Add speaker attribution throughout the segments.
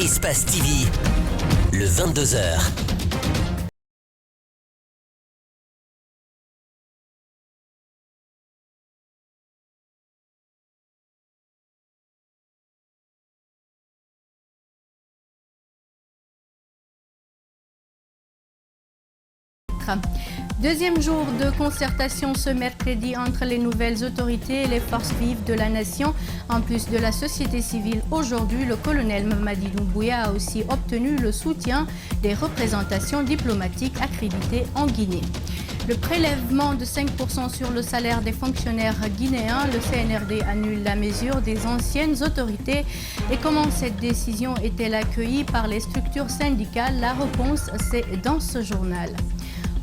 Speaker 1: Espace TV, le 22h.
Speaker 2: Deuxième jour de concertation ce mercredi entre les nouvelles autorités et les forces vives de la nation. En plus de la société civile, aujourd'hui, le colonel Mamadi Doumbouya a aussi obtenu le soutien des représentations diplomatiques accréditées en Guinée. Le prélèvement de 5% sur le salaire des fonctionnaires guinéens, le CNRD annule la mesure des anciennes autorités. Et comment cette décision est-elle accueillie par les structures syndicales? La réponse, c'est dans ce journal.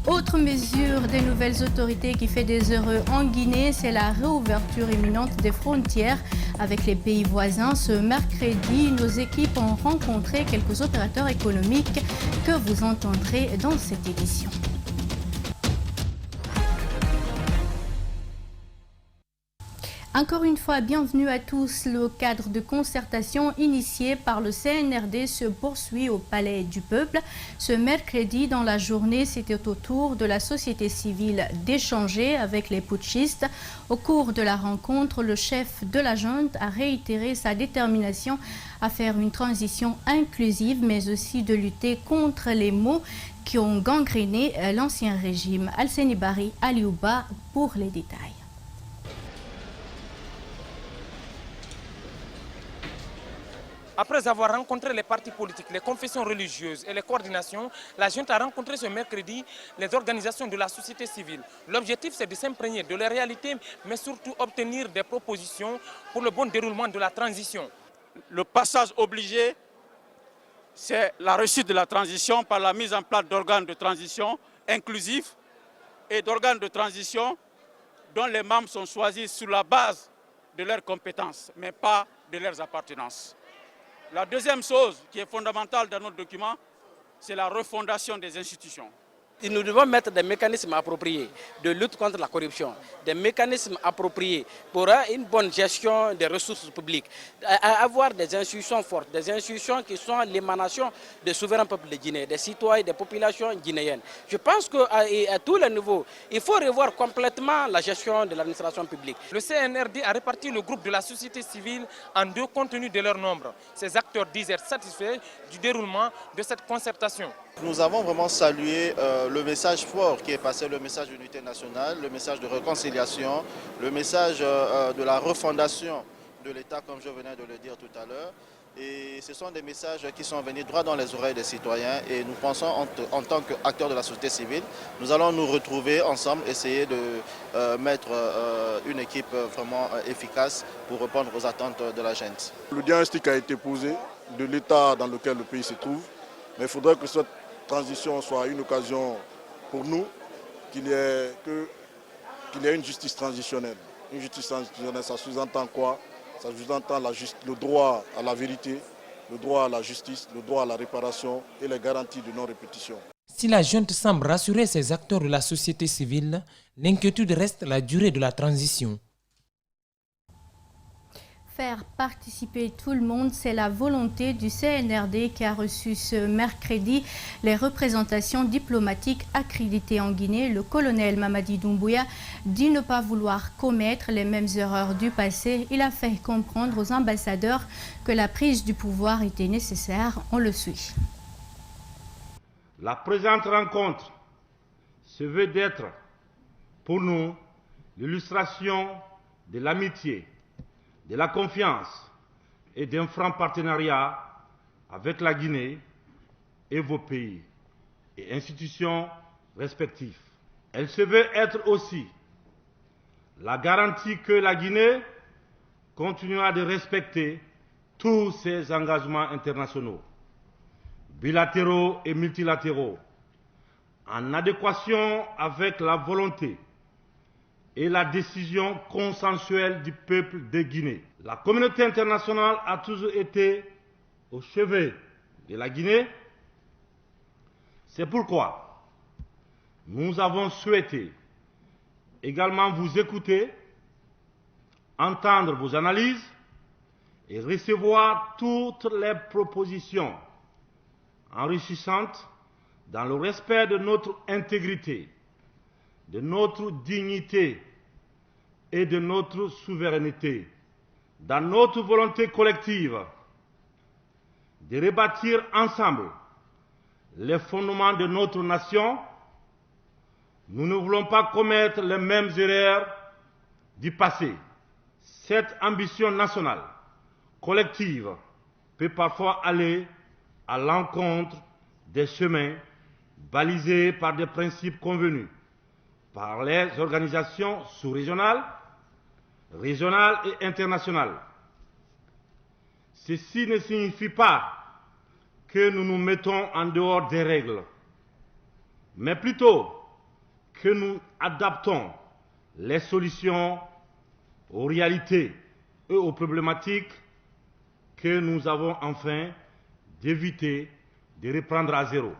Speaker 2: Autre mesure des nouvelles autorités qui fait des heureux en Guinée, c'est la réouverture imminente des frontières avec les pays voisins. Ce mercredi, nos équipes ont rencontré quelques opérateurs économiques que vous entendrez dans cette édition. Encore une fois, bienvenue à tous. Le cadre de concertation initié par le CNRD se poursuit au Palais du Peuple. Ce mercredi, dans la journée, c'était au tour de la société civile d'échanger avec les putschistes. Au cours de la rencontre, le chef de la junte a réitéré sa détermination à faire une transition inclusive, mais aussi de lutter contre les maux qui ont gangréné l'ancien régime. Alseni Bari Aliouba pour les détails.
Speaker 3: Après avoir rencontré les partis politiques, les confessions religieuses et les coordinations, la junte a rencontré ce mercredi les organisations de la société civile. L'objectif, c'est de s'imprégner de la réalité, mais surtout obtenir des propositions pour le bon déroulement de la transition.
Speaker 4: Le passage obligé, c'est la réussite de la transition par la mise en place d'organes de transition inclusifs et d'organes de transition dont les membres sont choisis sur la base de leurs compétences, mais pas de leurs appartenances. La deuxième chose qui est fondamentale dans notre document, c'est la refondation des institutions.
Speaker 5: Nous devons mettre des mécanismes appropriés de lutte contre la corruption, des mécanismes appropriés pour une bonne gestion des ressources publiques, avoir des institutions fortes, des institutions qui sont l'émanation des souverains peuples de Guinée, des citoyens, des populations guinéennes. Je pense qu'à tous les niveaux, il faut revoir complètement la gestion de l'administration publique.
Speaker 3: Le CNRD a réparti le groupe de la société civile en deux compte tenu de leur nombre. Ces acteurs disent être satisfaits du déroulement de cette concertation.
Speaker 6: Nous avons vraiment salué le message fort qui est passé, le message d'unité nationale, le message de réconciliation, le message de la refondation de l'État, comme je venais de le dire tout à l'heure. Et ce sont des messages qui sont venus droit dans les oreilles des citoyens et nous pensons en tant qu'acteurs de la société civile, nous allons nous retrouver ensemble, essayer de mettre une équipe vraiment efficace pour répondre aux attentes de la gente.
Speaker 7: Le diagnostic a été posé de l'état dans lequel le pays se trouve, mais il faudrait que cette transition soit une occasion pour nous, qu'il y ait une justice transitionnelle. Une justice transitionnelle, ça sous-entend quoi? Ça sous-entend le droit à la vérité, le droit à la justice, le droit à la réparation et les garanties de non-répétition.
Speaker 8: Si la junte semble rassurer ses acteurs de la société civile, l'inquiétude reste la durée de la transition.
Speaker 2: Faire participer tout le monde, c'est la volonté du CNRD qui a reçu ce mercredi les représentations diplomatiques accréditées en Guinée. Le colonel Mamadi Doumbouya dit ne pas vouloir commettre les mêmes erreurs du passé. Il a fait comprendre aux ambassadeurs que la prise du pouvoir était nécessaire. On le suit.
Speaker 9: La présente rencontre se veut d'être pour nous l'illustration de l'amitié, de la confiance et d'un franc partenariat avec la Guinée et vos pays et institutions respectives. Elle se veut être aussi la garantie que la Guinée continuera de respecter tous ses engagements internationaux, bilatéraux et multilatéraux, en adéquation avec la volonté et la décision consensuelle du peuple de Guinée. La communauté internationale a toujours été au chevet de la Guinée. C'est pourquoi nous avons souhaité également vous écouter, entendre vos analyses et recevoir toutes les propositions enrichissantes dans le respect de notre intégrité, de notre dignité et de notre souveraineté, dans notre volonté collective de rebâtir ensemble les fondements de notre nation. Nous ne voulons pas commettre les mêmes erreurs du passé. Cette ambition nationale, collective, peut parfois aller à l'encontre des chemins balisés par des principes convenus par les organisations sous-régionales, régionales et internationales. Ceci ne signifie pas que nous nous mettons en dehors des règles, mais plutôt que nous adaptons les solutions aux réalités et aux problématiques que nous avons enfin d'éviter de reprendre à zéro.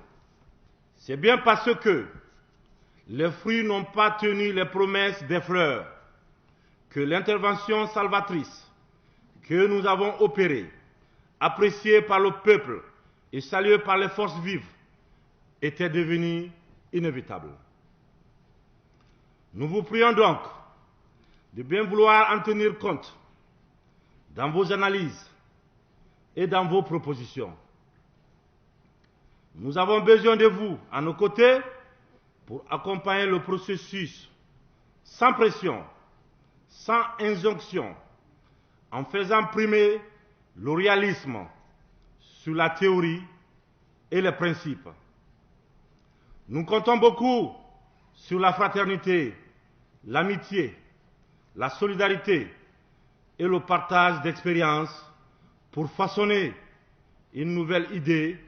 Speaker 9: C'est bien parce que les fruits n'ont pas tenu les promesses des fleurs que l'intervention salvatrice que nous avons opérée, appréciée par le peuple et saluée par les forces vives, était devenue inévitable. Nous vous prions donc de bien vouloir en tenir compte dans vos analyses et dans vos propositions. Nous avons besoin de vous à nos côtés pour accompagner le processus sans pression, sans injonction, en faisant primer le réalisme sur la théorie et les principes. Nous comptons beaucoup sur la fraternité, l'amitié, la solidarité et le partage d'expériences pour façonner une nouvelle idée,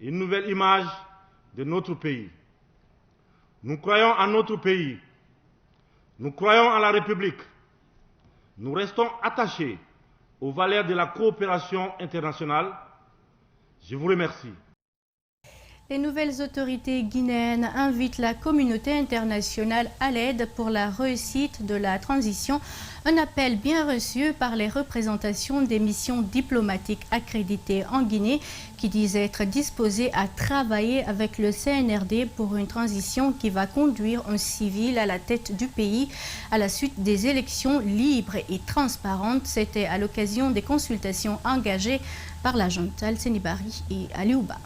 Speaker 9: une nouvelle image de notre pays. Nous croyons en notre pays, nous croyons en la République, nous restons attachés aux valeurs de la coopération internationale. Je vous remercie.
Speaker 2: Les nouvelles autorités guinéennes invitent la communauté internationale à l'aide pour la réussite de la transition. Un appel bien reçu par les représentations des missions diplomatiques accréditées en Guinée qui disent être disposées à travailler avec le CNRD pour une transition qui va conduire un civil à la tête du pays à la suite des élections libres et transparentes. C'était à l'occasion des consultations engagées par la junte Alseni Bari et Aliouba.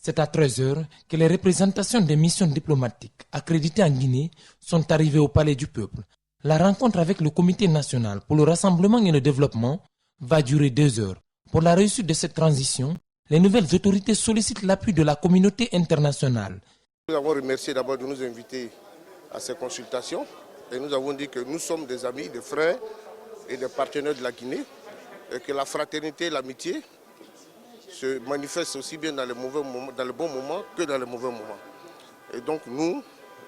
Speaker 8: C'est à 13h que les représentations des missions diplomatiques accréditées en Guinée sont arrivées au Palais du Peuple. La rencontre avec le Comité national pour le rassemblement et le développement va durer 2 heures. Pour la réussite de cette transition, les nouvelles autorités sollicitent l'appui de la communauté internationale.
Speaker 10: Nous avons remercié d'abord de nous inviter à ces consultations et nous avons dit que nous sommes des amis, des frères et des partenaires de la Guinée et que la fraternité et l'amitié se manifeste aussi bien dans les mauvais moments, dans les bons moments que dans les mauvais moments. Et donc nous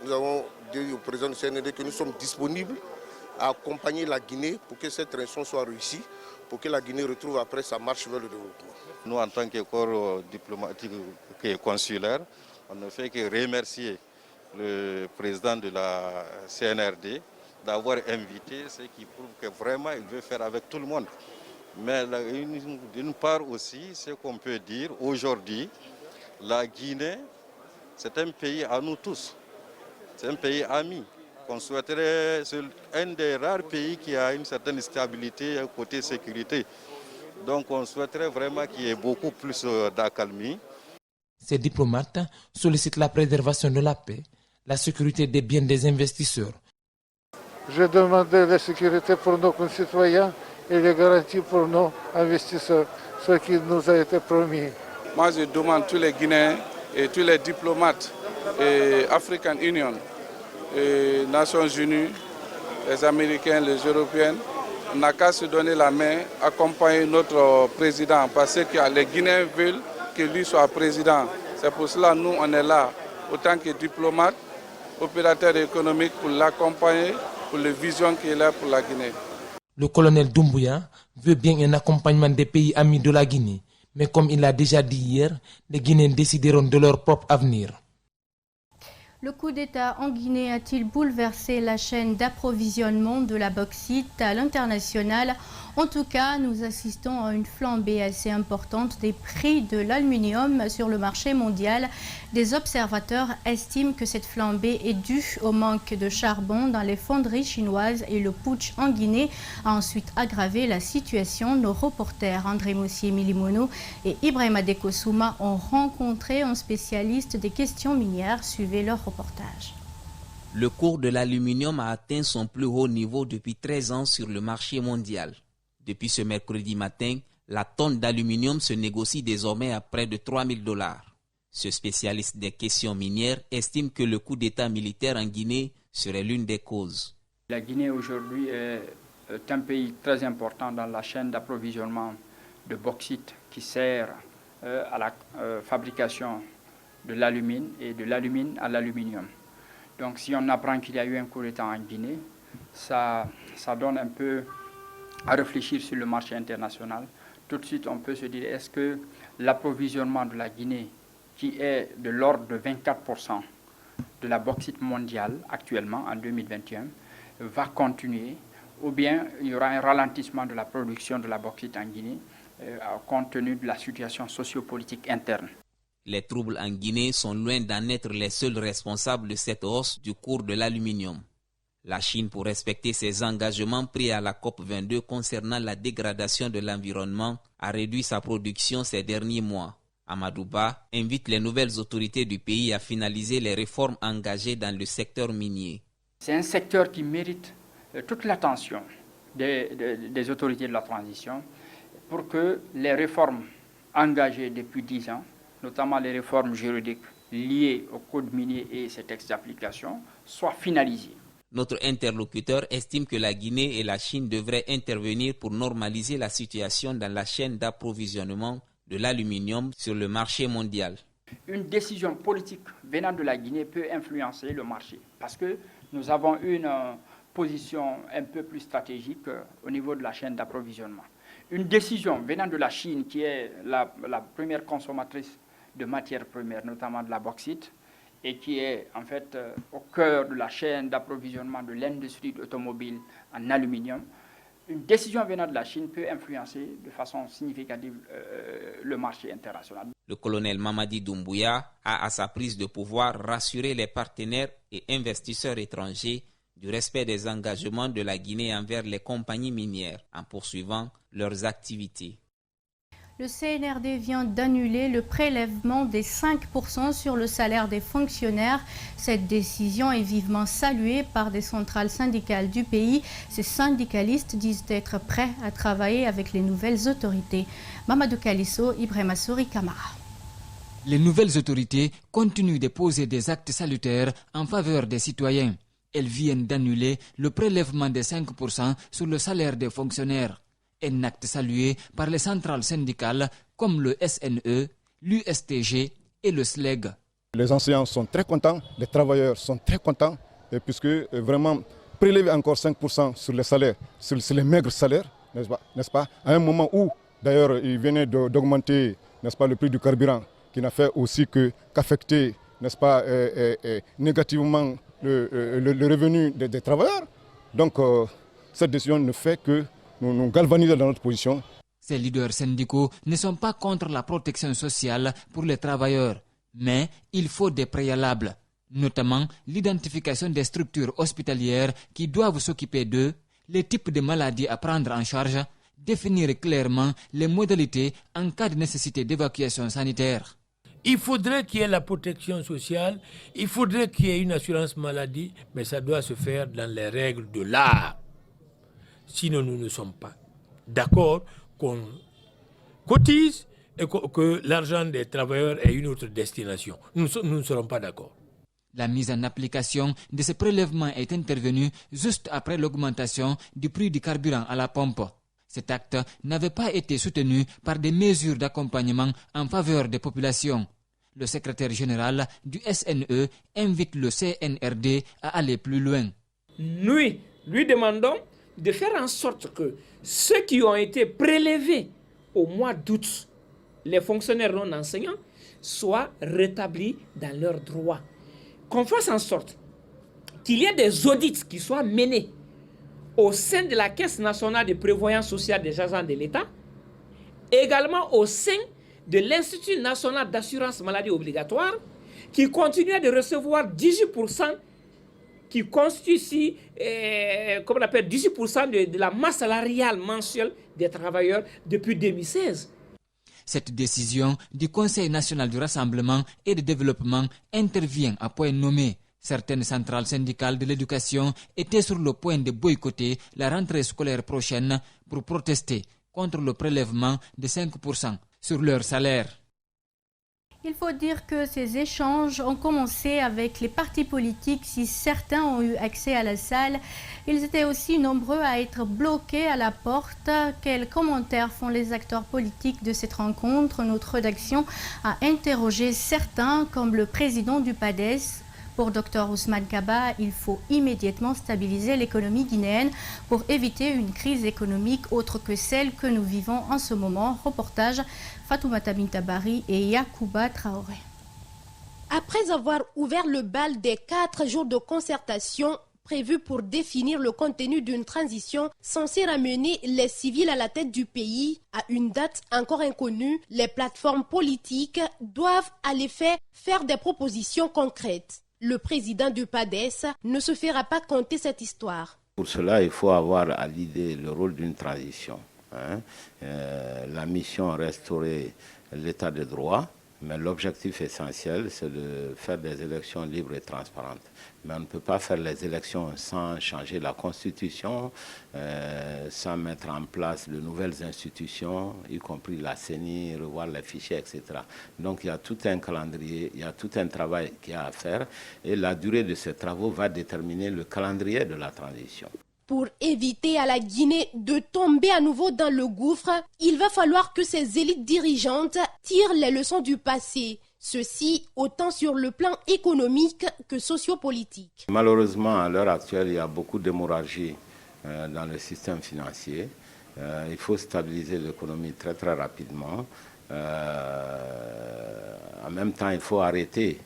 Speaker 10: avons dit au président du CNRD que nous sommes disponibles à accompagner la Guinée pour que cette transition soit réussie, pour que la Guinée retrouve après sa marche vers le développement.
Speaker 11: Nous, en tant que corps diplomatique et consulaire, on ne fait que remercier le président de la CNRD d'avoir invité, ce qui prouve que vraiment il veut faire avec tout le monde. Mais d'une part aussi, ce qu'on peut dire aujourd'hui, la Guinée, c'est un pays à nous tous. C'est un pays ami. Qu'on souhaiterait, c'est un des rares pays qui a une certaine stabilité côté sécurité. Donc on souhaiterait vraiment qu'il y ait beaucoup plus d'accalmie.
Speaker 8: Ces diplomates sollicitent la préservation de la paix, la sécurité des biens des investisseurs.
Speaker 12: Je demandais la sécurité pour nos concitoyens et les garanties pour nos investisseurs, ce qui nous a été promis.
Speaker 13: Moi, je demande tous les Guinéens et tous les diplomates et African Union, et Nations Unies, les Américains, les Européens, on n'a qu'à se donner la main, accompagner notre président, parce que les Guinéens veulent que lui soit président. C'est pour cela que nous, on est là, autant que diplomates, opérateurs économiques, pour l'accompagner, pour la vision qu'il a pour la Guinée.
Speaker 8: Le colonel Doumbouya veut bien un accompagnement des pays amis de la Guinée, mais comme il l'a déjà dit hier, les Guinéens décideront de leur propre avenir.
Speaker 2: Le coup d'État en Guinée a-t-il bouleversé la chaîne d'approvisionnement de la bauxite à l'international? En tout cas, nous assistons à une flambée assez importante des prix de l'aluminium sur le marché mondial. Des observateurs estiment que cette flambée est due au manque de charbon dans les fonderies chinoises et le putsch en Guinée a ensuite aggravé la situation. Nos reporters André Mossier-Milimono et Ibrahima Dekosouma ont rencontré un spécialiste des questions minières. Suivez leur reportage.
Speaker 14: Le cours de l'aluminium a atteint son plus haut niveau depuis 13 ans sur le marché mondial. Depuis ce mercredi matin, la tonne d'aluminium se négocie désormais à près de 3 000 $. Ce spécialiste des questions minières estime que le coup d'État militaire en Guinée serait l'une des causes.
Speaker 15: La Guinée aujourd'hui est un pays très important dans la chaîne d'approvisionnement de bauxite qui sert à la fabrication de l'alumine et de l'alumine à l'aluminium. Donc si on apprend qu'il y a eu un coup d'État en Guinée, ça donne un peu à réfléchir sur le marché international. Tout de suite, on peut se dire, est-ce que l'approvisionnement de la Guinée, qui est de l'ordre de 24% de la bauxite mondiale actuellement en 2021, va continuer, ou bien il y aura un ralentissement de la production de la bauxite en Guinée compte tenu de la situation sociopolitique interne.
Speaker 14: Les troubles en Guinée sont loin d'en être les seuls responsables de cette hausse du cours de l'aluminium. La Chine, pour respecter ses engagements pris à la COP22 concernant la dégradation de l'environnement, a réduit sa production ces derniers mois. Amadou Ba invite les nouvelles autorités du pays à finaliser les réformes engagées dans le secteur minier.
Speaker 15: C'est un secteur qui mérite toute l'attention des autorités de la transition pour que les réformes engagées depuis 10 ans, notamment les réformes juridiques liées au code minier et ses textes d'application, soient finalisées.
Speaker 14: Notre interlocuteur estime que la Guinée et la Chine devraient intervenir pour normaliser la situation dans la chaîne d'approvisionnement de l'aluminium sur le marché mondial.
Speaker 15: Une décision politique venant de la Guinée peut influencer le marché parce que nous avons une position un peu plus stratégique au niveau de la chaîne d'approvisionnement. Une décision venant de la Chine, qui est la première consommatrice de matières premières, notamment de la bauxite, et qui est en fait au cœur de la chaîne d'approvisionnement de l'industrie automobile en aluminium, une décision venant de la Chine peut influencer de façon significative le marché international.
Speaker 14: Le colonel Mamadi Doumbouya a à sa prise de pouvoir rassuré les partenaires et investisseurs étrangers du respect des engagements de la Guinée envers les compagnies minières en poursuivant leurs activités.
Speaker 2: Le CNRD vient d'annuler le prélèvement des 5% sur le salaire des fonctionnaires. Cette décision est vivement saluée par des centrales syndicales du pays. Ces syndicalistes disent être prêts à travailler avec les nouvelles autorités. Mamadou Kalisso, Ibrahima Souri Kamara.
Speaker 16: Les nouvelles autorités continuent de poser des actes salutaires en faveur des citoyens. Elles viennent d'annuler le prélèvement des 5% sur le salaire des fonctionnaires. Un acte salué par les centrales syndicales comme le SNE, l'USTG et le SLEG.
Speaker 7: Les enseignants sont très contents, les travailleurs sont très contents, puisque vraiment prélever encore 5% sur les salaires, sur les maigres salaires, n'est-ce pas, à un moment où d'ailleurs il venait d'augmenter, n'est-ce pas, le prix du carburant, qui n'a fait aussi qu'affecter, n'est-ce pas, négativement le revenu des travailleurs. Donc cette décision ne fait que nous galvaniser dans notre position.
Speaker 16: Ces leaders syndicaux ne sont pas contre la protection sociale pour les travailleurs, mais il faut des préalables, notamment l'identification des structures hospitalières qui doivent s'occuper d'eux, les types de maladies à prendre en charge, définir clairement les modalités en cas de nécessité d'évacuation sanitaire.
Speaker 17: Il faudrait qu'il y ait la protection sociale, il faudrait qu'il y ait une assurance maladie, mais ça doit se faire dans les règles de l'art. Sinon, nous ne sommes pas d'accord qu'on cotise et que l'argent des travailleurs ait une autre destination. Nous ne serons pas d'accord.
Speaker 16: La mise en application de ce prélèvement est intervenue juste après l'augmentation du prix du carburant à la pompe. Cet acte n'avait pas été soutenu par des mesures d'accompagnement en faveur des populations. Le secrétaire général du SNE invite le CNRD à aller plus loin.
Speaker 18: Nous lui demandons de faire en sorte que ceux qui ont été prélevés au mois d'août, les fonctionnaires non enseignants, soient rétablis dans leurs droits. Qu'on fasse en sorte qu'il y ait des audits qui soient menés au sein de la Caisse nationale de prévoyance sociale des agents de l'État, également au sein de l'Institut national d'assurance maladie obligatoire, qui continue de recevoir 18%, qui constitue ici, comme on appelle, 18% de la masse salariale mensuelle des travailleurs depuis 2016.
Speaker 16: Cette décision du Conseil national du rassemblement et de développement intervient à point nommé. Certaines centrales syndicales de l'éducation étaient sur le point de boycotter la rentrée scolaire prochaine pour protester contre le prélèvement de 5% sur leur salaire.
Speaker 2: Il faut dire que ces échanges ont commencé avec les partis politiques. Si certains ont eu accès à la salle, ils étaient aussi nombreux à être bloqués à la porte. Quels commentaires font les acteurs politiques de cette rencontre? Notre rédaction a interrogé certains, comme le président du PADES. Pour Dr Ousmane Kaba, il faut immédiatement stabiliser l'économie guinéenne pour éviter une crise économique autre que celle que nous vivons en ce moment. Reportage Fatoumata Bintabari et Yacouba Traoré.
Speaker 19: Après avoir ouvert le bal des 4 jours de concertation prévus pour définir le contenu d'une transition censée ramener les civils à la tête du pays à une date encore inconnue, les plateformes politiques doivent à l'effet faire des propositions concrètes. Le président du PADES ne se fera pas conter cette histoire.
Speaker 20: Pour cela, il faut avoir à l'idée le rôle d'une transition. La mission restaurer l'état de droit, mais l'objectif essentiel, c'est de faire des élections libres et transparentes. Mais on ne peut pas faire les élections sans changer la Constitution, sans mettre en place de nouvelles institutions, y compris la CENI, revoir les fichiers, etc. Donc il y a tout un calendrier, il y a tout un travail qu'il y a à faire, et la durée de ces travaux va déterminer le calendrier de la transition.
Speaker 19: Pour éviter à la Guinée de tomber à nouveau dans le gouffre, il va falloir que ces élites dirigeantes tirent les leçons du passé. Ceci autant sur le plan économique que sociopolitique.
Speaker 20: Malheureusement, à l'heure actuelle, il y a beaucoup d'hémorragie dans le système financier. Il faut stabiliser l'économie très très rapidement. En même temps, il faut arrêter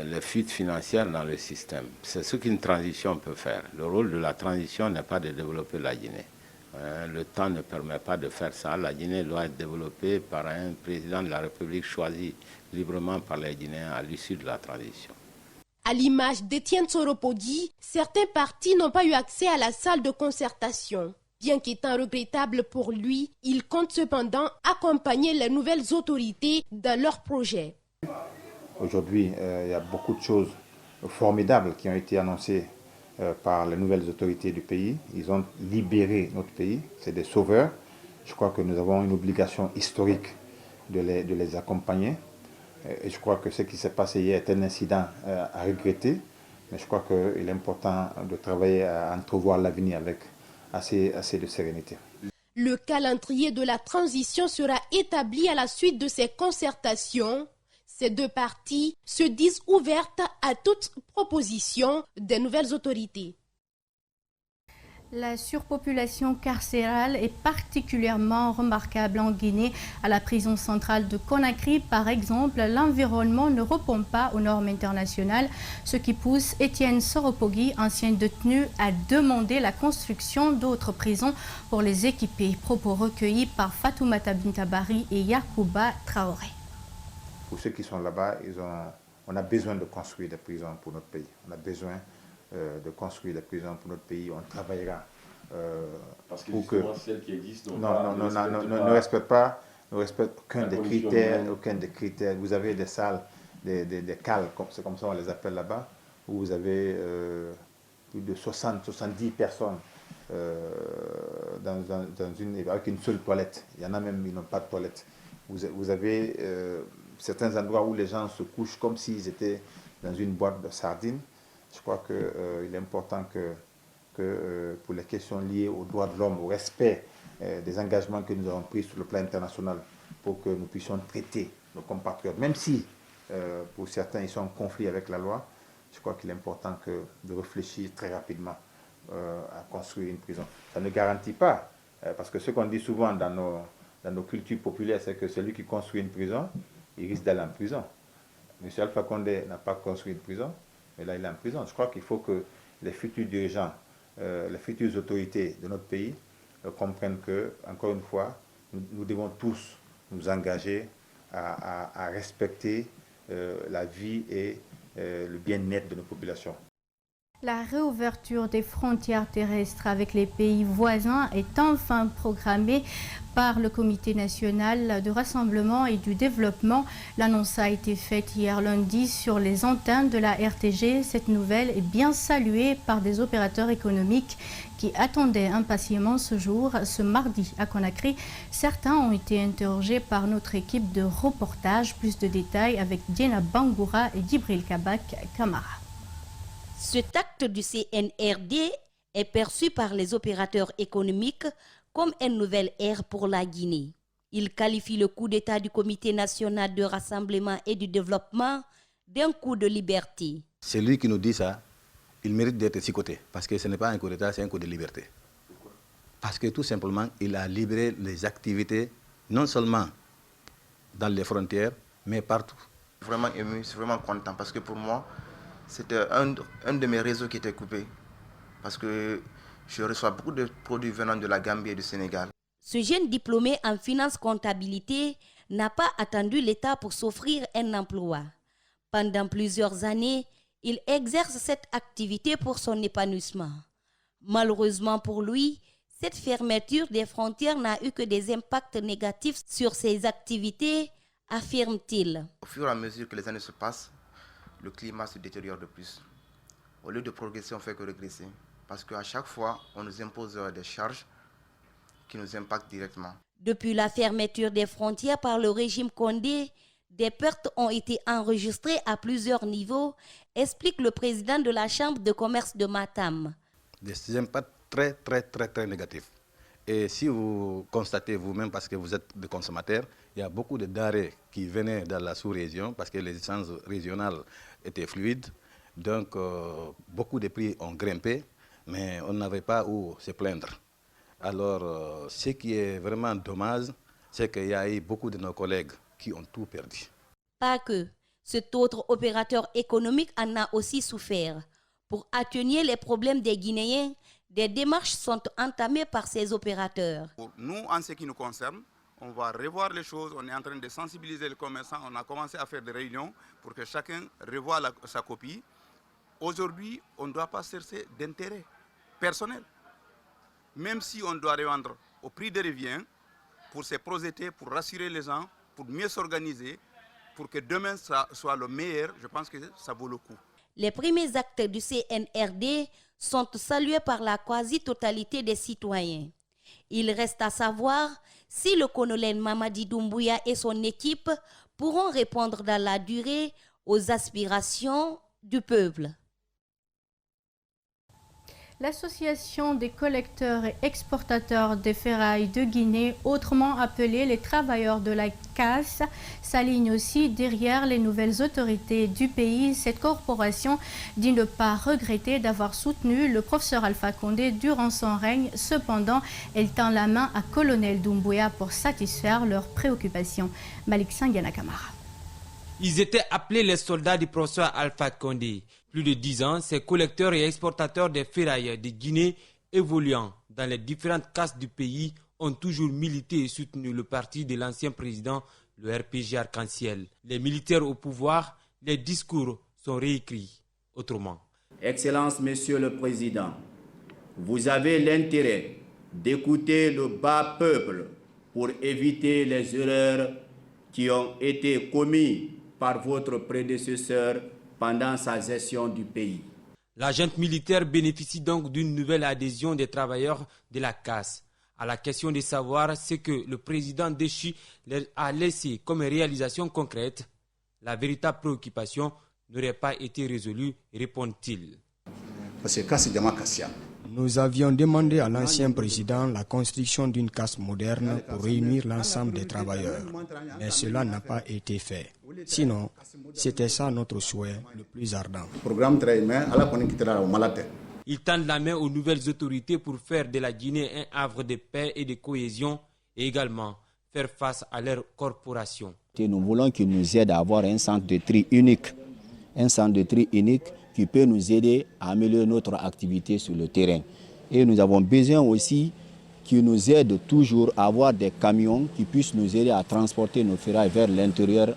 Speaker 20: les fuites financières dans le système. C'est ce qu'une transition peut faire. Le rôle de la transition n'est pas de développer la Guinée. Le temps ne permet pas de faire ça. La Guinée doit être développée par un président de la République choisi librement par les Guinéens à l'issue de la transition.
Speaker 19: À l'image d'Étienne Soropodi, certains partis n'ont pas eu accès à la salle de concertation. Bien qu'étant regrettable pour lui, il compte cependant accompagner les nouvelles autorités dans leurs projets.
Speaker 21: Aujourd'hui, il y a beaucoup de choses formidables qui ont été annoncées par les nouvelles autorités du pays. Ils ont libéré notre pays, c'est des sauveurs. Je crois que nous avons une obligation historique de les accompagner. Et je crois que ce qui s'est passé hier est un incident à regretter. Mais je crois qu'il est important de travailler à entrevoir l'avenir avec assez de sérénité.
Speaker 19: Le calendrier de la transition sera établi à la suite de ces concertations. Ces deux parties se disent ouvertes à toute proposition des nouvelles autorités.
Speaker 2: La surpopulation carcérale est particulièrement remarquable en Guinée. À la prison centrale de Conakry, par exemple, l'environnement ne répond pas aux normes internationales, ce qui pousse Étienne Soropogui, ancien détenu, à demander la construction d'autres prisons pour les équiper. Propos recueillis par Fatoumata Bintabari et Yacouba Traoré.
Speaker 21: Pour ceux qui sont là-bas, on a besoin de construire des prisons pour notre pays. On a besoin de construire des prisons pour notre pays. On travaillera
Speaker 22: parce que
Speaker 21: pour
Speaker 22: celles qui existent
Speaker 21: ne respectent aucun des critères. Vous avez des salles, des cales, c'est comme ça on les appelle là-bas, où vous avez plus de 60-70 personnes avec une seule toilette. Il y en a même qui n'ont pas de toilette. Vous avez certains endroits où les gens se couchent comme s'ils étaient dans une boîte de sardines. Je crois qu'il est important que pour les questions liées aux droits de l'homme, au respect des engagements que nous avons pris sur le plan international pour que nous puissions traiter nos compatriotes, même si pour certains ils sont en conflit avec la loi, je crois qu'il est important de réfléchir très rapidement à construire une prison. Ça ne garantit pas, parce que ce qu'on dit souvent dans nos cultures populaires, c'est que celui qui construit une prison, il risque d'aller en prison. M. Alpha Condé n'a pas construit une prison, mais là il est en prison. Je crois qu'il faut que les futurs dirigeants les futures autorités de notre pays comprennent que, encore une fois, nous devons tous nous engager à respecter la vie et le bien-être de nos populations.
Speaker 2: La réouverture des frontières terrestres avec les pays voisins est enfin programmée par le Comité national de rassemblement et du développement. L'annonce a été faite hier lundi sur les antennes de la RTG. Cette nouvelle est bien saluée par des opérateurs économiques qui attendaient impatiemment ce jour, ce mardi à Conakry. Certains ont été interrogés par notre équipe de reportage. Plus de détails avec Diena Bangoura et Djibril Kabak Kamara.
Speaker 1: Cet acte du CNRD est perçu par les opérateurs économiques comme une nouvelle ère pour la Guinée. Il qualifie le coup d'État du Comité national de rassemblement et du développement d'un coup de liberté.
Speaker 4: Celui qui nous dit ça, il mérite d'être sicoté, parce que ce n'est pas un coup d'État, c'est un coup de liberté. Parce que tout simplement, il a libéré les activités, non seulement dans les frontières, mais partout.
Speaker 6: Vraiment ému, je suis vraiment content, parce que pour moi, c'était un de mes réseaux qui était coupé, parce que je reçois beaucoup de produits venant de la Gambie et du Sénégal.
Speaker 1: Ce jeune diplômé en finance-comptabilité n'a pas attendu l'État pour s'offrir un emploi. Pendant plusieurs années, il exerce cette activité pour son épanouissement. Malheureusement pour lui, cette fermeture des frontières n'a eu que des impacts négatifs sur ses activités, affirme-t-il.
Speaker 6: Au fur et à mesure que les années se passent, le climat se détériore de plus. Au lieu de progresser, on ne fait que régresser. Parce qu'à chaque fois, on nous impose des charges qui nous impactent directement.
Speaker 1: Depuis la fermeture des frontières par le régime Condé, des pertes ont été enregistrées à plusieurs niveaux, explique le président de la Chambre de commerce de Matam.
Speaker 4: Des impacts très négatifs. Et si vous constatez vous-même, parce que vous êtes des consommateurs, il y a beaucoup de denrées qui venaient dans la sous-région parce que les échanges régionaux étaient fluides. Donc, beaucoup de prix ont grimpé, mais on n'avait pas où se plaindre. Alors, ce qui est vraiment dommage, c'est qu'il y a eu beaucoup de nos collègues qui ont tout perdu.
Speaker 1: Pas que. Cet autre opérateur économique en a aussi souffert. Pour atténuer les problèmes des Guinéens, des démarches sont entamées par ces opérateurs.
Speaker 23: Pour nous, en ce qui nous concerne, on va revoir les choses. On est en train de sensibiliser les commerçants. On a commencé à faire des réunions pour que chacun revoie sa copie. Aujourd'hui, on ne doit pas chercher d'intérêt personnel. Même si on doit revendre au prix de revient, pour se projeter, pour rassurer les gens, pour mieux s'organiser, pour que demain ça soit le meilleur, je pense que ça vaut le coup.
Speaker 1: Les premiers actes du CNRD sont salués par la quasi-totalité des citoyens. Il reste à savoir si le colonel Mamadi Doumbouya et son équipe pourront répondre dans la durée aux aspirations du peuple.
Speaker 2: L'Association des collecteurs et exportateurs des ferrailles de Guinée, autrement appelée les travailleurs de la casse, s'aligne aussi derrière les nouvelles autorités du pays. Cette corporation dit ne pas regretter d'avoir soutenu le professeur Alpha Condé durant son règne. Cependant, elle tend la main à colonel Doumbouya pour satisfaire leurs préoccupations. Malik Sangiana Kamara.
Speaker 8: Ils étaient appelés les soldats du professeur Alpha Condé. Plus de 10 ans, ces collecteurs et exportateurs des ferrailles de Guinée évoluant dans les différentes castes du pays ont toujours milité et soutenu le parti de l'ancien président, le RPG Arc-en-Ciel. Les militaires au pouvoir, les discours sont réécrits autrement.
Speaker 24: Excellence, Monsieur le Président, vous avez l'intérêt d'écouter le bas peuple pour éviter les erreurs qui ont été commises par votre prédécesseur pendant sa gestion du pays.
Speaker 8: La junte militaire bénéficie donc d'une nouvelle adhésion des travailleurs de la casse. À la question de savoir ce que le président déchu a laissé comme réalisation concrète, la véritable préoccupation n'aurait pas été résolue, répond-il.
Speaker 25: Nous avions demandé à l'ancien président la construction d'une casse moderne pour réunir l'ensemble des travailleurs. Mais cela n'a pas été fait. Sinon, c'était ça notre souhait le plus ardent.
Speaker 8: Ils tendent la main aux nouvelles autorités pour faire de la Guinée un havre de paix et de cohésion et également faire face à leur corporation.
Speaker 26: Nous voulons qu'ils nous aident à avoir un centre de tri unique. Un centre de tri unique
Speaker 24: qui peut nous aider à améliorer notre activité sur le terrain. Et nous avons besoin aussi qui nous aident toujours à avoir des camions qui puissent nous aider à transporter nos ferrailles vers l'intérieur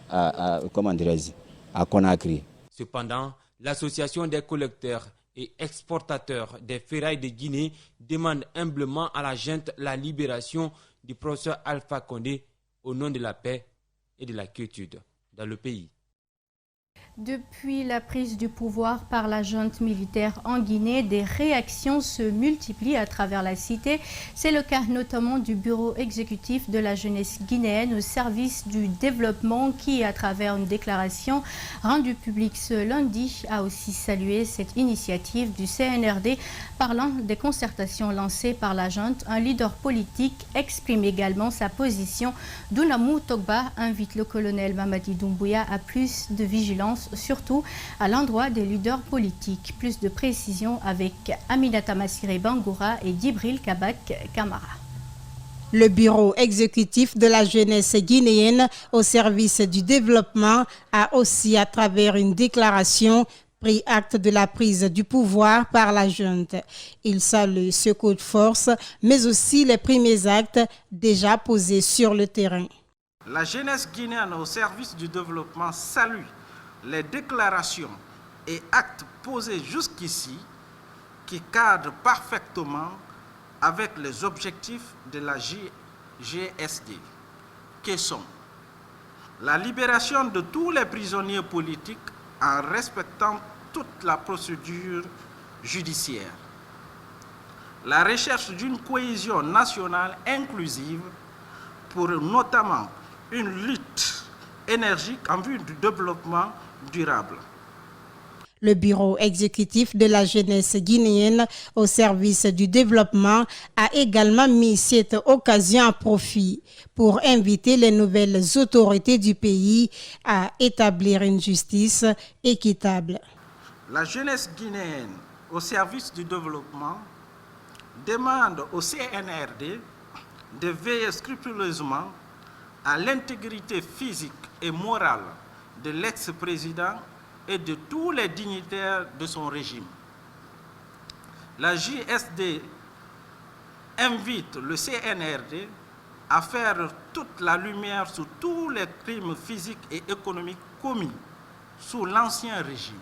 Speaker 24: à Conakry.
Speaker 8: Cependant, l'association des collecteurs et exportateurs des ferrailles de Guinée demande humblement à la junte la libération du professeur Alpha Condé au nom de la paix et de la quiétude dans le pays.
Speaker 2: Depuis la prise du pouvoir par la junte militaire en Guinée, des réactions se multiplient à travers la cité. C'est le cas notamment du bureau exécutif de la jeunesse guinéenne au service du développement qui, à travers une déclaration rendue publique ce lundi, a aussi salué cette initiative du CNRD. Parlant des concertations lancées par la junte, un leader politique exprime également sa position. Dunamou Togba invite le colonel Mamadi Doumbouya à plus de vigilance, surtout à l'endroit des leaders politiques. Plus de précisions avec Aminata Massiré Bangoura et Djibril Kabak Kamara.
Speaker 3: Le bureau exécutif de la jeunesse guinéenne au service du développement a aussi, à travers une déclaration, pris acte de la prise du pouvoir par la junte. Il salue ce coup de force, mais aussi les premiers actes déjà posés sur le terrain.
Speaker 5: La jeunesse guinéenne au service du développement salue les déclarations et actes posés jusqu'ici qui cadrent parfaitement avec les objectifs de la JGSD, qui sont la libération de tous les prisonniers politiques en respectant toute la procédure judiciaire, la recherche d'une cohésion nationale inclusive pour notamment une lutte énergique en vue du développement durable.
Speaker 3: Le bureau exécutif de la jeunesse guinéenne au service du développement a également mis cette occasion à profit pour inviter les nouvelles autorités du pays à établir une justice équitable.
Speaker 5: La jeunesse guinéenne au service du développement demande au CNRD de veiller scrupuleusement à l'intégrité physique et morale de l'ex-président et de tous les dignitaires de son régime. La JSD invite le CNRD à faire toute la lumière sur tous les crimes physiques et économiques commis sous l'ancien régime.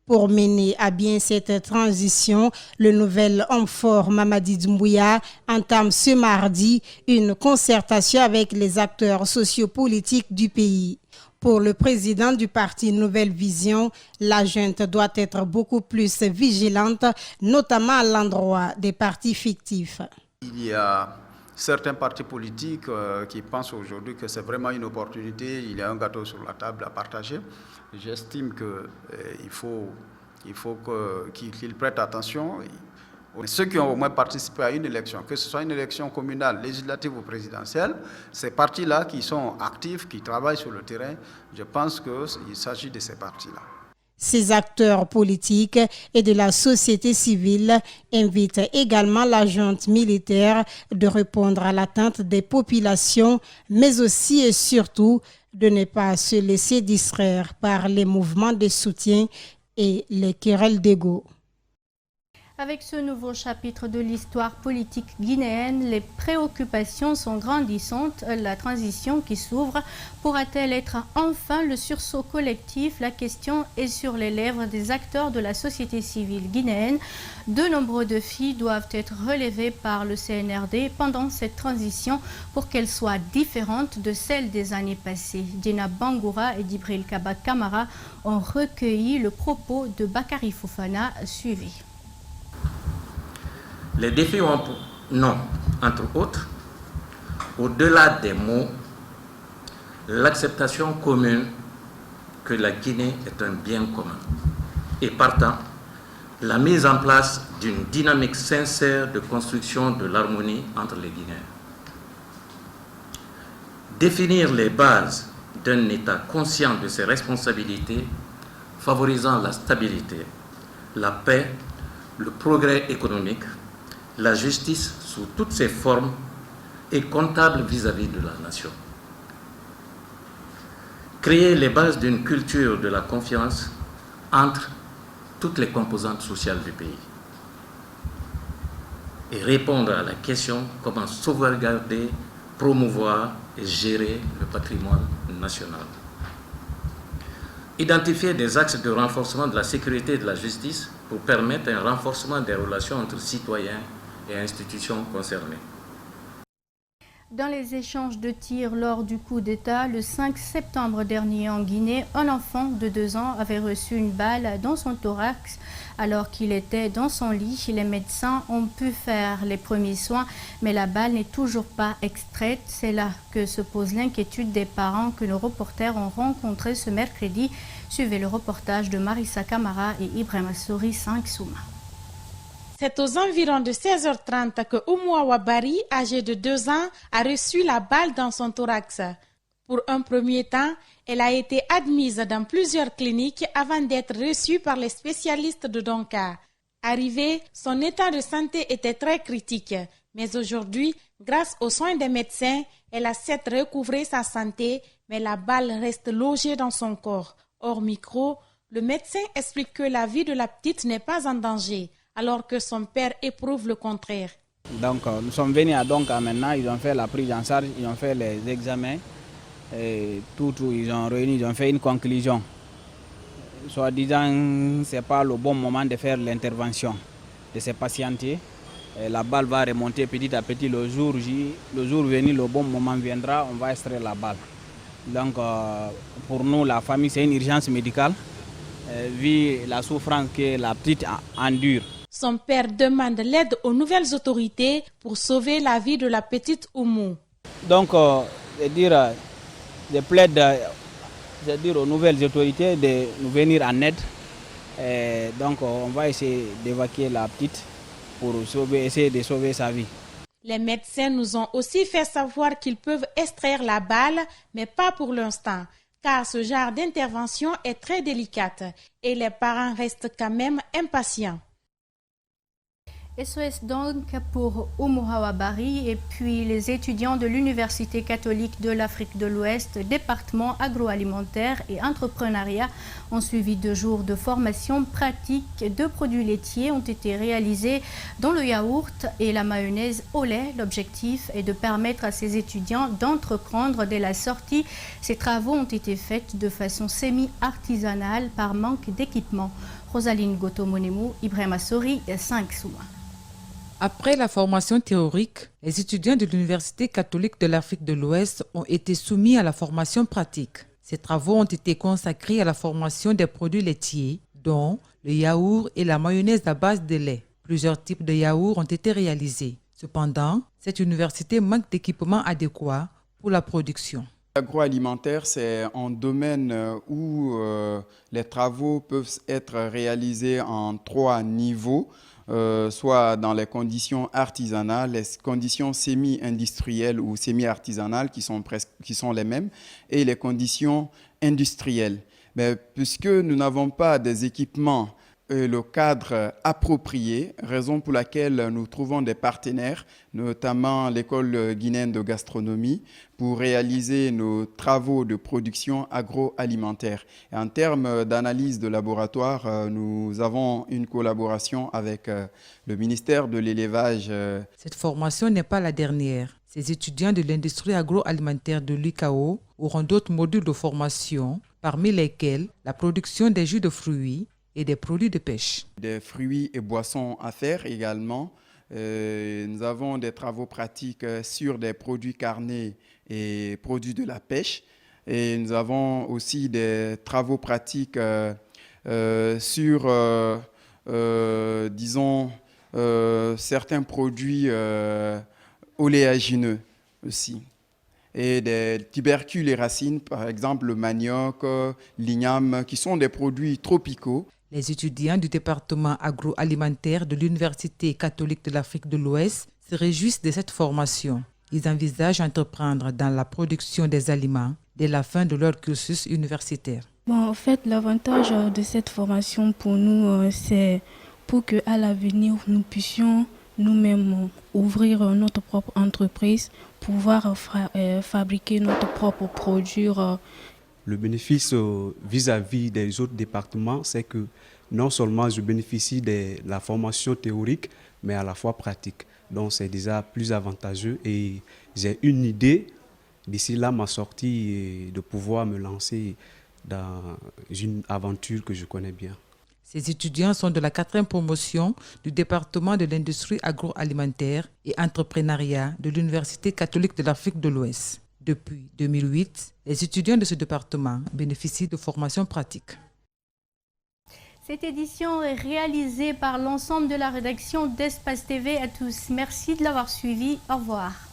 Speaker 3: Pour mener à bien cette transition, le nouvel homme fort Mamadi Doumbouya entame ce mardi une concertation avec les acteurs sociopolitiques du pays. Pour le président du parti Nouvelle Vision, la junte doit être beaucoup plus vigilante, notamment à l'endroit des partis fictifs.
Speaker 9: Il y a certains partis politiques qui pensent aujourd'hui que c'est vraiment une opportunité, il y a un gâteau sur la table à partager. J'estime qu'il faut qu'ils prêtent attention. Ceux qui ont au moins participé à une élection, que ce soit une élection communale, législative ou présidentielle, ces partis-là qui sont actifs, qui travaillent sur le terrain, je pense qu'il s'agit de ces partis-là.
Speaker 3: Ces acteurs politiques et de la société civile invitent également la junte militaire de répondre à l'attente des populations, mais aussi et surtout de ne pas se laisser distraire par les mouvements de soutien et les querelles d'ego.
Speaker 2: Avec ce nouveau chapitre de l'histoire politique guinéenne, les préoccupations sont grandissantes. La transition qui s'ouvre pourra-t-elle être enfin le sursaut collectif? La question est sur les lèvres des acteurs de la société civile guinéenne. De nombreux défis doivent être relevés par le CNRD pendant cette transition pour qu'elle soit différente de celle des années passées. Dina Bangoura et Djibril Kabak Kamara ont recueilli le propos de Bakary Fofana. Suivi.
Speaker 10: Les défis ont non, entre autres, au-delà des mots, l'acceptation commune que la Guinée est un bien commun et partant, la mise en place d'une dynamique sincère de construction de l'harmonie entre les Guinéens. Définir les bases d'un État conscient de ses responsabilités, favorisant la stabilité, la paix, le progrès économique, la justice sous toutes ses formes et comptable vis-à-vis de la nation. Créer les bases d'une culture de la confiance entre toutes les composantes sociales du pays et répondre à la question comment sauvegarder, promouvoir et gérer le patrimoine national. Identifier des axes de renforcement de la sécurité et de la justice pour permettre un renforcement des relations entre citoyens et institutions concernées.
Speaker 2: Dans les échanges de tirs lors du coup d'État, le 5 septembre dernier en Guinée, un enfant de 2 ans avait reçu une balle dans son thorax alors qu'il était dans son lit. Les médecins ont pu faire les premiers soins, mais la balle n'est toujours pas extraite. C'est là que se pose l'inquiétude des parents que nos reporters ont rencontrés ce mercredi. Suivez le reportage de Marissa Camara et Ibrahima Souri 5 Souma.
Speaker 3: C'est aux environs de 16h30 que Oumou Awabari, âgé de 2 ans, a reçu la balle dans son thorax. Pour un premier temps, elle a été admise dans plusieurs cliniques avant d'être reçue par les spécialistes de Donka. Arrivée, son état de santé était très critique. Mais aujourd'hui, grâce aux soins des médecins, elle a certes recouvré sa santé, mais la balle reste logée dans son corps. Hors micro, le médecin explique que la vie de la petite n'est pas en danger, alors que son père éprouve le contraire.
Speaker 11: Donc nous sommes venus à Donka maintenant, ils ont fait la prise en charge, ils ont fait les examens, et tout, ils ont réuni, ils ont fait une conclusion. Soit disant ce n'est pas le bon moment de faire l'intervention de ces patientés. Et la balle va remonter petit à petit le jour venu, le bon moment viendra, on va extraire la balle. Donc pour nous, la famille, c'est une urgence médicale, vu la souffrance que la petite endure.
Speaker 3: Son père demande l'aide aux nouvelles autorités pour sauver la vie de la petite Oumou.
Speaker 11: Donc, je plaide aux nouvelles autorités de nous venir en aide. Et donc, on va essayer d'évacuer la petite pour essayer de sauver sa vie.
Speaker 3: Les médecins nous ont aussi fait savoir qu'ils peuvent extraire la balle, mais pas pour l'instant, car ce genre d'intervention est très délicate et les parents restent quand même impatients.
Speaker 2: SOS donc pour Oumou Awabari et puis les étudiants de l'Université catholique de l'Afrique de l'Ouest, département agroalimentaire et entrepreneuriat ont suivi 2 jours de formation pratique. 2 produits laitiers ont été réalisés dans le yaourt et la mayonnaise au lait. L'objectif est de permettre à ces étudiants d'entreprendre dès la sortie. Ces travaux ont été faits de façon semi-artisanale par manque d'équipement. Rosaline Goto-Monemo, Ibrahima Souri, 5 Souma.
Speaker 12: Après la formation théorique, les étudiants de l'Université catholique de l'Afrique de l'Ouest ont été soumis à la formation pratique. Ces travaux ont été consacrés à la formation des produits laitiers, dont le yaourt et la mayonnaise à base de lait. Plusieurs types de yaourts ont été réalisés. Cependant, cette université manque d'équipements adéquats pour la production.
Speaker 13: L'agroalimentaire, c'est un domaine où les travaux peuvent être réalisés en 3 niveaux. Soit dans les conditions artisanales, les conditions semi-industrielles ou semi-artisanales qui sont les mêmes, et les conditions industrielles. Mais puisque nous n'avons pas des équipements et le cadre approprié, raison pour laquelle nous trouvons des partenaires, notamment l'École guinéenne de gastronomie, pour réaliser nos travaux de production agroalimentaire. Et en termes d'analyse de laboratoire, nous avons une collaboration avec le ministère de l'Élevage.
Speaker 12: Cette formation n'est pas la dernière. Ces étudiants de l'industrie agroalimentaire de l'UCAO auront d'autres modules de formation, parmi lesquels la production des jus de fruits et des produits de pêche.
Speaker 13: Des fruits et boissons à faire également. Nous avons des travaux pratiques sur des produits carnés et produits de la pêche. Et nous avons aussi des travaux pratiques sur, disons, certains produits oléagineux aussi. Et des tubercules et racines, par exemple le manioc, l'igname, qui sont des produits tropicaux.
Speaker 12: Les étudiants du département agroalimentaire de l'Université catholique de l'Afrique de l'Ouest se réjouissent de cette formation. Ils envisagent d'entreprendre dans la production des aliments dès la fin de leur cursus universitaire.
Speaker 14: En fait, l'avantage de cette formation pour nous, c'est pour qu'à l'avenir, nous puissions nous-mêmes ouvrir notre propre entreprise, pouvoir fabriquer notre propre produit
Speaker 7: Le bénéfice vis-à-vis des autres départements, c'est que non seulement je bénéficie de la formation théorique, mais à la fois pratique. Donc c'est déjà plus avantageux et j'ai une idée d'ici là ma sortie de pouvoir me lancer dans une aventure que je connais bien.
Speaker 12: Ces étudiants sont de la 4e promotion du département de l'industrie agroalimentaire et entrepreneuriat de l'Université catholique de l'Afrique de l'Ouest. Depuis 2008, les étudiants de ce département bénéficient de formations pratiques.
Speaker 2: Cette édition est réalisée par l'ensemble de la rédaction d'Espace TV à tous. Merci de l'avoir suivi. Au revoir.